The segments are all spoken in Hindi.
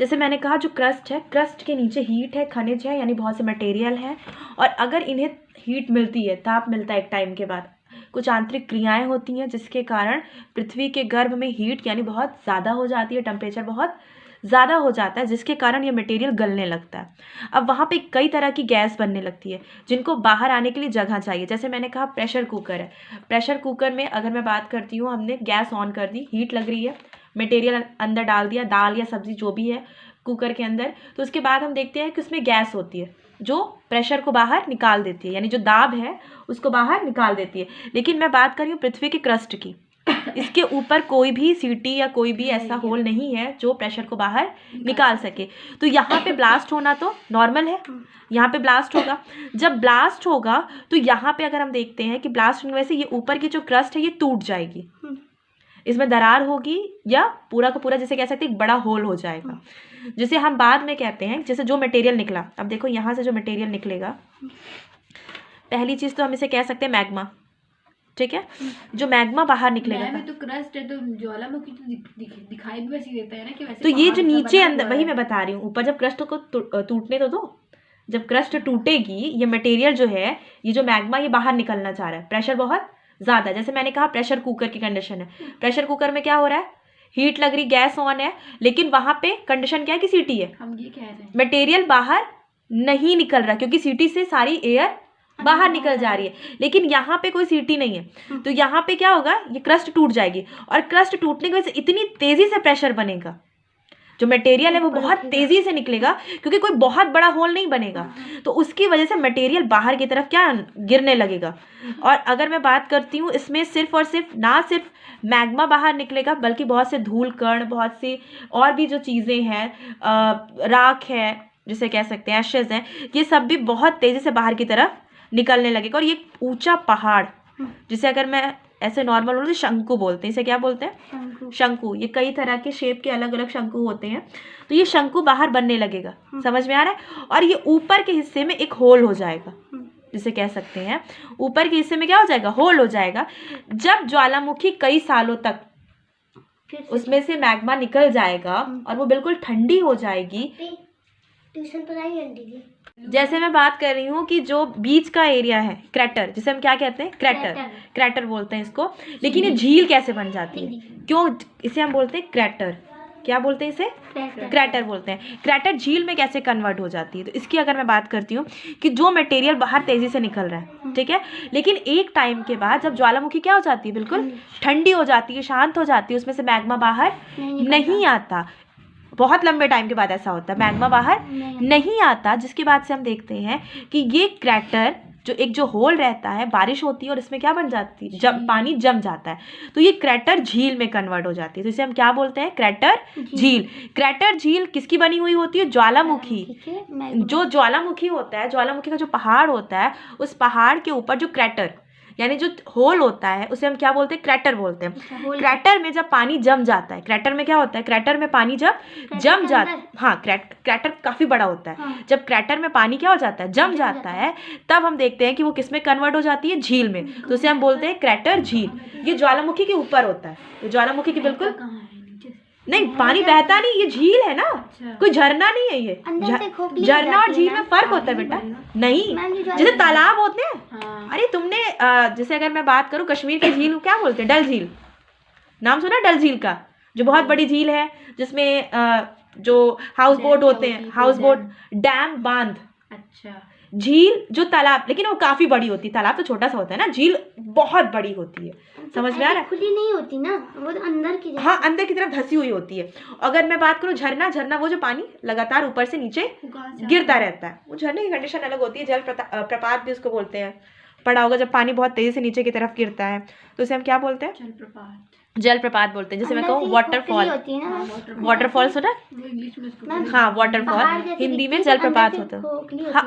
जैसे मैंने कहा जो क्रस्ट है, क्रस्ट के नीचे हीट है, खनिज है, यानी बहुत से मटेरियल हैं, और अगर इन्हें हीट मिलती है, ताप मिलता है एक टाइम के बाद, कुछ आंतरिक क्रियाएं होती हैं जिसके कारण पृथ्वी के गर्भ में हीट यानी बहुत ज़्यादा हो जाती है, टेम्परेचर बहुत ज़्यादा हो जाता है, जिसके कारण ये मटेरियल गलने लगता है। अब वहाँ पे कई तरह की गैस बनने लगती है जिनको बाहर आने के लिए जगह चाहिए। जैसे मैंने कहा प्रेशर कुकर है, प्रेशर कुकर में अगर मैं बात करती हूँ, हमने गैस ऑन कर दी, हीट लग रही है, मटेरियल अंदर डाल दिया, दाल या सब्जी जो भी है कुकर के अंदर, तो उसके बाद हम देखते हैं कि उसमें गैस होती है जो प्रेशर को बाहर निकाल देती है, यानी जो दाब है उसको बाहर निकाल देती है। लेकिन मैं बात कर रही हूँ पृथ्वी के क्रस्ट की, इसके ऊपर कोई भी सीटी या कोई भी ऐसा होल नहीं है जो प्रेशर को बाहर निकाल सके। तो यहाँ पे ब्लास्ट होना तो नॉर्मल है, यहाँ पे ब्लास्ट होगा। जब ब्लास्ट होगा तो यहाँ पे अगर हम देखते हैं कि ब्लास्ट होने से ये ऊपर की जो क्रस्ट है ये टूट जाएगी, इसमें दरार होगी, या पूरा का पूरा जैसे कह सकते हैं एक बड़ा होल हो जाएगा, जिसे हम बाद में कहते हैं जैसे जो मटेरियल निकला। अब देखो यहाँ से जो मटेरियल निकलेगा, पहली चीज़ तो हम इसे कह सकते हैं मैग्मा, ठीक है, जो मैग्मा बाहर निकलेगा। तो क्रस्ट है तो ज्वालामुखी तो दिखाई भी वैसे देता है ना कि वैसे तो ये जो नीचे अंदर, वही मैं बता रही हूँ, ऊपर जब क्रस्ट को टूटने तो दो, जब क्रस्ट टूटेगी ये मटेरियल जो है, ये जो मैग्मा ये बाहर निकलना चाह रहा है, प्रेशर बहुत ज़्यादा है। जैसे मैंने कहा प्रेशर कुकर की कंडीशन है, प्रेशर कुकर में क्या हो रहा है, हीट लग रही, गैस ऑन है, लेकिन वहाँ पे कंडीशन क्या है कि सीटी है, हम ये कह रहे हैं मटेरियल बाहर नहीं निकल रहा क्योंकि सीटी से सारी एयर बाहर निकल जा रही है, लेकिन यहाँ पे कोई सीटी नहीं है। तो यहाँ पे क्या होगा, ये क्रस्ट टूट जाएगी, और क्रस्ट टूटने की वजह से इतनी तेजी से प्रेशर बनेगा, जो मटेरियल है वो बहुत तेजी से निकलेगा क्योंकि कोई बहुत बड़ा होल नहीं बनेगा, तो उसकी वजह से मटेरियल बाहर की तरफ क्या गिरने लगेगा। और अगर मैं बात करती हूँ इसमें सिर्फ और सिर्फ ना सिर्फ मैग्मा बाहर निकलेगा, बल्कि बहुत से धूल कण, बहुत सी और भी जो चीज़ें हैं, राख है जिसे कह सकते हैं, एशेज हैं, ये सब भी बहुत तेज़ी से बाहर की तरफ निकलने लगेगा। और ये ऊंचा पहाड़, जिसे अगर मैं ऐसे नॉर्मल बोलते शंकु बोलते हैं, इसे क्या बोलते हैं, शंकु। ये कई तरह के शेप के अलग अलग शंकु होते हैं, तो ये शंकु बाहर बनने लगेगा, समझ में आ रहा है। और ये ऊपर के हिस्से में एक होल हो जाएगा, जिसे कह सकते हैं ऊपर के हिस्से में क्या हो जाएगा, होल हो जाएगा। जब ज्वालामुखी कई सालों तक उसमें से मैग्मा निकल जाएगा और वो बिल्कुल ठंडी हो जाएगी, ट्यूशन पढ़ाई आंटी। जैसे मैं बात कर रही हूँ कि जो बीच का एरिया है, क्रैटर, जिसे हम क्या कहते हैं, क्रैटर बोलते हैं इसको। लेकिन ये झील कैसे बन जाती है, क्यों इसे हम बोलते हैं क्रैटर, क्या बोलते हैं इसे, क्रैटर बोलते हैं। क्रैटर झील में कैसे कन्वर्ट हो जाती है, तो इसकी अगर मैं बात करती हूँ कि जो मटेरियल बाहर तेजी से निकल रहा है, ठीक है, लेकिन एक टाइम के बाद जब ज्वालामुखी क्या हो जाती है, बिल्कुल ठंडी हो जाती है, शांत हो जाती है, उसमें से मैग्मा बाहर नहीं आता। बहुत लंबे टाइम के बाद ऐसा होता है, मैग्मा बाहर नहीं आता, जिसके बाद से हम देखते हैं कि ये क्रैटर जो एक जो होल रहता है, बारिश होती है और इसमें क्या बन जाती है, जब पानी जम जाता है, तो ये क्रैटर झील में कन्वर्ट हो जाती है। तो इसे हम क्या बोलते हैं, क्रैटर झील। क्रैटर झील किसकी बनी हुई होती है, ज्वालामुखी। जो ज्वालामुखी होता है, ज्वालामुखी का जो पहाड़ होता है, उस पहाड़ के ऊपर जो क्रैटर यानी जो होल होता है उसे हम क्या बोलते हैं, क्रैटर बोलते हैं। क्रैटर में जब पानी जम जाता है, क्रैटर में क्या होता है, क्रैटर में पानी जब जम जाता है, हाँ, क्रैटर काफी बड़ा होता है, जब क्रैटर में पानी क्या हो जाता है, जम जाता है, तब हम देखते हैं कि वो किस में कन्वर्ट हो जाती है, झील में। तो उसे हम बोलते हैं क्रैटर झील। ये ज्वालामुखी के ऊपर होता है, ये ज्वालामुखी की बिल्कुल नहीं, पानी बहता नहीं, ये झील है ना, कोई झरना नहीं है ये। झरना और झील में फर्क होता है बेटा, नहीं, जैसे तालाब होते हैं। अरे तुमने जैसे अगर मैं बात करूँ कश्मीर की झील क्या बोलते हैं, डल झील, नाम सुना डल झील का, जो बहुत बड़ी झील है, जिसमें जो हाउस बोट होते हैं, हाउस बोट, डैम, बांध। अच्छा, झील जो तालाब, लेकिन वो काफी बड़ी होती है, तालाब तो छोटा सा होता है ना, झील बहुत बड़ी होती है, समझ में आ रहा है, खुली नहीं होती ना, वो तो अंदर की, हाँ, अंदर की तरफ धसी हुई होती है। अगर मैं बात करूँ झरना, वो जो पानी लगातार ऊपर से नीचे गिरता रहता है, वो झरने की कंडीशन अलग होती है। जल प्रपात भी उसको बोलते हैं, पढ़ा होगा, जब पानी बहुत तेजी से नीचे की तरफ गिरता है तो उसे हम क्या बोलते हैं, जलप्रपात बोलते हैं। जैसे मैं कहूँ वाटरफॉल, वाटरफॉल सुना, हाँ, वाटरफॉल हिंदी में जलप्रपात होता है, हाँ,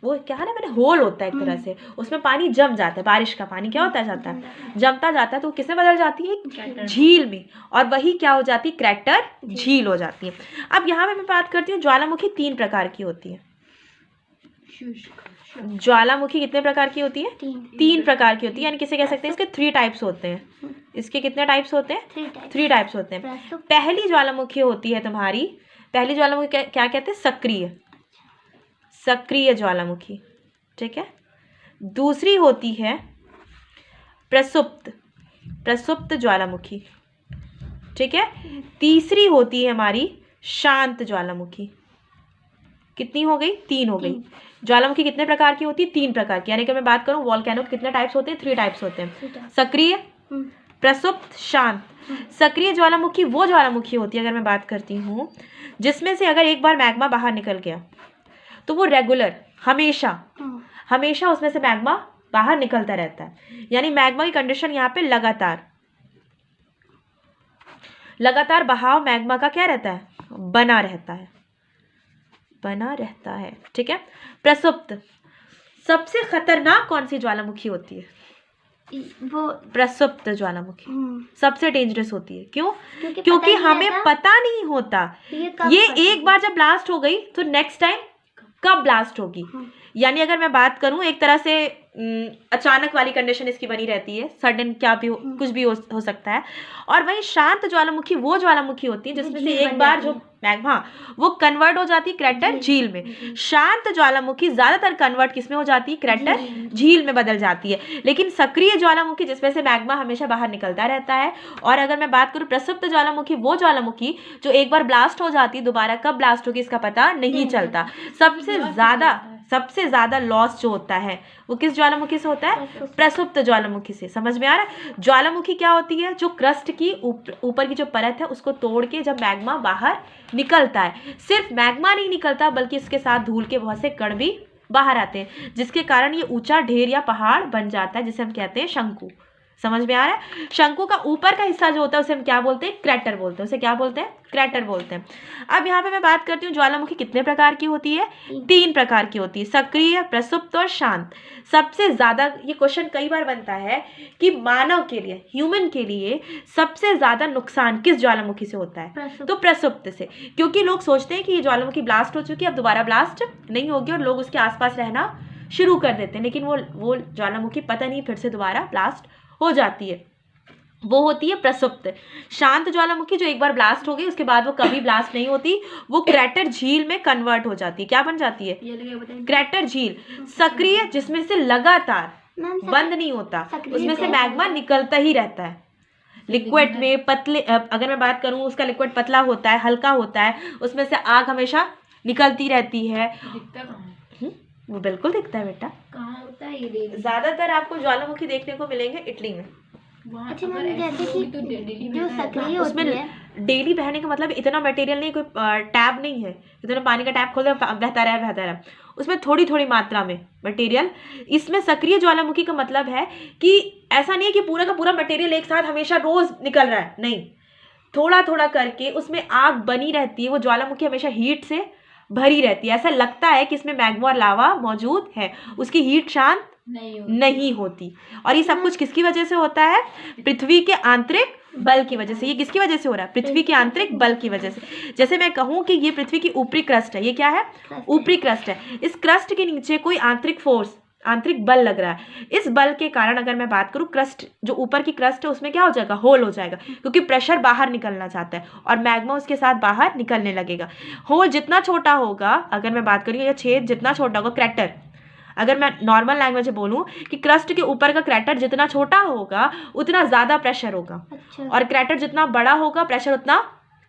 वो क्या है ना, मैंने होल होता है एक तरह से, उसमें पानी जम जाता है, बारिश का पानी क्या होता है, जाता है, जमता जाता है, तो किसमें बदल जाती है, झील में, और वही क्या हो जाती है, क्रैटर झील हो जाती है। अब यहाँ पे मैं बात करती हूँ, ज्वालामुखी 3 प्रकार की होती है। ज्वालामुखी कितने प्रकार की होती है, 3 प्रकार की होती है, यानी किसे कह सकते हैं, इसके 3 टाइप्स होते हैं। इसके कितने टाइप्स होते हैं, 3 टाइप्स होते हैं। पहली ज्वालामुखी होती है तुम्हारी पहली ज्वालामुखी क्या कहते हैं? सक्रिय, सक्रिय ज्वालामुखी, ठीक है। दूसरी होती है प्रसुप्त, प्रसुप्त ज्वालामुखी, ठीक है। तीसरी होती है हमारी शांत ज्वालामुखी। कितनी हो गई? 3 हो गई। ज्वालामुखी कितने प्रकार की होती है? 3 प्रकार की। यानी कि मैं बात करूं वॉल्केनो के कितने टाइप्स होते हैं? 3 टाइप्स होते हैं, सक्रिय, प्रसुप्त, शांत। सक्रिय ज्वालामुखी वो ज्वालामुखी होती है, अगर मैं बात करती हूँ, जिसमें से अगर एक बार मैग्मा बाहर निकल गया तो वो रेगुलर हमेशा हमेशा उसमें से मैग्मा बाहर निकलता रहता है। यानी मैग्मा की कंडीशन यहाँ पे लगातार लगातार बहाव मैग्मा का क्या रहता है? बना रहता है, बना रहता है, ठीक है। प्रसुप्त, सबसे खतरनाक कौन सी ज्वालामुखी होती है? वो प्रसुप्त ज्वालामुखी सबसे डेंजरस होती है। क्यों? क्योंकि हमें पता नहीं होता ये एक बार जब ब्लास्ट हो गई तो नेक्स्ट टाइम कब ब्लास्ट होगी। यानी अगर मैं बात करूं, एक तरह से अचानक वाली कंडीशन इसकी बनी रहती है, सडन क्या भी कुछ भी हो सकता है। और वहीं शांत ज्वालामुखी वो ज्वालामुखी होती है जिसमें से एक बार जो मैग्मा वो कन्वर्ट हो जाती है क्रैटर झील में। शांत ज्वालामुखी ज्यादातर कन्वर्ट किस में हो जाती है? क्रैटर झील में बदल जाती है। लेकिन सक्रिय ज्वालामुखी जिसमें से मैग्मा हमेशा बाहर निकलता रहता है। और अगर मैं बात करूं प्रसुप्त ज्वालामुखी, वो ज्वालामुखी जो एक बार ब्लास्ट हो जाती है, दोबारा कब ब्लास्ट होगी इसका पता नहीं चलता। सबसे ज्यादा लॉस जो होता है वो किस ज्वालामुखी से होता है? प्रसुप्त ज्वालामुखी से। समझ में आ रहा है? ज्वालामुखी क्या होती है? जो क्रस्ट की ऊपर की जो परत है उसको तोड़ के जब मैग्मा बाहर निकलता है, सिर्फ मैग्मा नहीं निकलता बल्कि इसके साथ धूल के बहुत से कण भी बाहर आते हैं, जिसके कारण ये ऊंचा ढेर या पहाड़ बन जाता है, जिसे हम कहते हैं शंकु। समझ में आ रहा है? शंकु का ऊपर का हिस्सा जो होता है उसे हम क्या बोलते हैं? क्रैटर बोलते हैं। उसे क्या बोलते हैं? क्रैटर बोलते हैं। अब यहाँ पे मैं बात करती हूँ ज्वालामुखी कितने प्रकार की होती है? 3 प्रकार की होती है, सक्रिय, प्रसुप्त और शांत। सबसे ज्यादा ये क्वेश्चन कई बार बनता है कि मानव के लिए, ह्यूमन के लिए सबसे ज्यादा नुकसान किस ज्वालामुखी से होता है? तो प्रसुप्त से। क्योंकि लोग सोचते हैं कि ये ज्वालामुखी ब्लास्ट हो चुकी है, अब दोबारा ब्लास्ट नहीं होगी, और लोग उसके आसपास रहना शुरू कर देते हैं। लेकिन वो ज्वालामुखी पता नहीं फिर से दोबारा ब्लास्ट हो जाती है, वो होती है प्रसुप्त। शांत ज्वालामुखी जो एक बार ब्लास्ट हो गई उसके बाद वो कभी ब्लास्ट नहीं होती, वो क्रैटर झील में कन्वर्ट हो जाती है। क्या बन जाती है? क्रैटर झील। सक्रिय जिसमें से लगातार बंद नहीं होता, उसमें से मैग्मा निकलता ही रहता है लिक्विड में। पतले, अगर मैं बात करूं उसका लिक्विड पतला होता है, हल्का होता है, उसमें से आग हमेशा निकलती रहती है। वो बिल्कुल दिखता है बेटा। कहाँ होता है ये? ज्यादातर आपको ज्वालामुखी देखने को मिलेंगे इटली में। अच्छा मैम, जैसे कि जो सक्रिय होती है, डेली बहने का मतलब इतना मटेरियल नहीं, कोई टैब नहीं है इतना पानी का टैप खोल दे बहता रहा, उसमें थोड़ी थोड़ी मात्रा में मटेरियल। इसमें सक्रिय ज्वालामुखी का मतलब है कि ऐसा नहीं है कि पूरा का पूरा मटेरियल एक साथ हमेशा रोज निकल रहा है, नहीं, थोड़ा थोड़ा करके उसमें आग बनी रहती है। वो ज्वालामुखी हमेशा हीट से भरी रहती है, ऐसा लगता है कि इसमें मैग्मा और लावा मौजूद है, उसकी हीट शांत नहीं होती। और ये सब कुछ किसकी वजह से होता है? पृथ्वी के आंतरिक बल की वजह से। ये किसकी वजह से हो रहा है? पृथ्वी के आंतरिक बल की वजह से। जैसे मैं कहूँ कि ये पृथ्वी की ऊपरी क्रस्ट है, ये क्या है? ऊपरी क्रस्ट है। इस क्रस्ट के नीचे कोई आंतरिक फोर्स, आंतरिक बल लग रहा है। इस बल के कारण अगर मैं बात करूं, क्रस्ट जो ऊपर की क्रस्ट है उसमें क्या हो जाएगा? होल हो जाएगा, क्योंकि प्रेशर बाहर निकलना चाहता है और मैग्मा उसके साथ बाहर निकलने लगेगा। होल जितना छोटा होगा, अगर मैं बात करूँ, या छेद जितना छोटा होगा, क्रैटर, अगर मैं नॉर्मल लैंग्वेज में बोलूँ कि क्रस्ट के ऊपर का क्रैटर जितना छोटा होगा उतना ज़्यादा प्रेशर होगा। अच्छा। और क्रैटर जितना बड़ा होगा प्रेशर उतना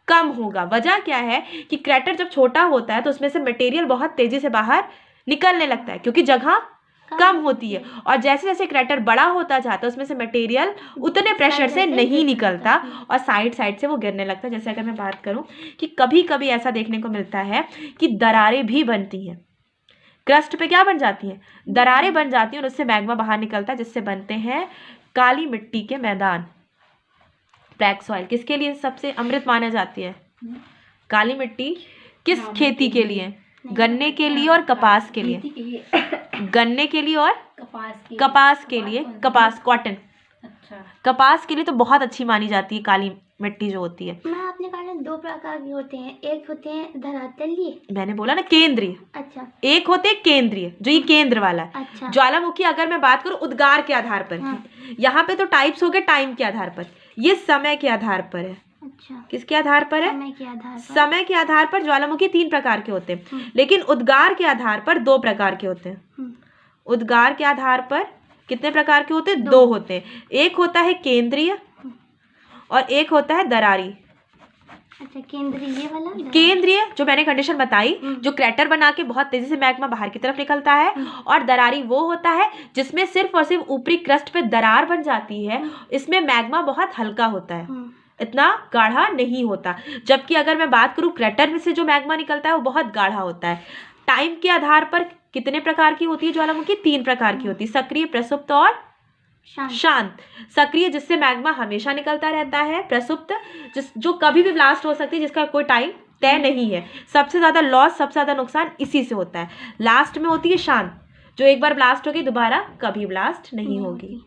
कम होगा। वजह क्या है कि क्रैटर जब छोटा होता है तो उसमें से मटेरियल बहुत तेजी से बाहर निकलने लगता है, क्योंकि जगह कम होती है। और जैसे जैसे क्रैटर बड़ा होता जाता है उसमें से मटेरियल उतने प्रेशर से नहीं निकलता और साइड से वो गिरने लगता है। जैसे अगर मैं बात करूं कि कभी कभी ऐसा देखने को मिलता है कि दरारें भी बनती हैं, क्रस्ट पे क्या बन जाती हैं? दरारें बन जाती हैं और उससे मैग्मा बाहर निकलता है, जिससे बनते हैं काली मिट्टी के मैदान, ब्लैक सॉइल। किसके लिए सबसे अमृत माना जाती है काली मिट्टी? किस खेती के लिए? गन्ने के लिए और कपास के लिए। गन्ने के लिए और कपास के लिए, कपास, कॉटन। अच्छा। कपास के लिए तो बहुत अच्छी मानी जाती है काली मिट्टी जो होती है। मैं आपने कहा 2 प्रकार के होते हैं, एक होते हैं धरातलीय, मैंने बोला ना केंद्रीय। अच्छा। एक होते हैं केंद्रीय, जो ये केंद्र वाला है। अच्छा। ज्वालामुखी अगर मैं बात करूं उद्गार के आधार पर, हाँ। यहाँ पे तो टाइप्स हो गए टाइम के आधार पर, ये समय के आधार पर है। अच्छा, किसके आधार पर है? समय के आधार पर। समय के आधार पर ज्वालामुखी 3 प्रकार के होते हैं, लेकिन उद्गार के आधार पर 2 प्रकार के होते हैं। उद्गार के आधार पर कितने प्रकार के होते हैं? 2 होते हैं। एक होता है केंद्रीय और एक होता है दरारी। अच्छा, केंद्रीय वाला। केंद्रीय जो मैंने कंडीशन बताई, जो क्रैटर बना के बहुत तेजी से मैग्मा बाहर की तरफ निकलता है, और दरारी वो होता है जिसमें सिर्फ और सिर्फ ऊपरी क्रस्ट पे दरार बन जाती है। इसमें मैग्मा बहुत हल्का होता है, इतना गाढ़ा नहीं होता। जबकि अगर मैं बात करूं क्रैटर में से जो मैग्मा निकलता है वो बहुत गाढ़ा होता है। टाइम के आधार पर कितने प्रकार की होती है ज्वालामुखी? 3 प्रकार की होती है, सक्रिय, प्रसुप्त और शांत। सक्रिय जिससे मैग्मा हमेशा निकलता रहता है, प्रसुप्त जो कभी भी ब्लास्ट हो सकती है, जिसका कोई टाइम तय नहीं है। सबसे ज्यादा लॉस, सबसे ज्यादा नुकसान इसी से होता है। लास्ट में होती है शांत, जो एक बार ब्लास्ट होगी दोबारा कभी ब्लास्ट नहीं होगी।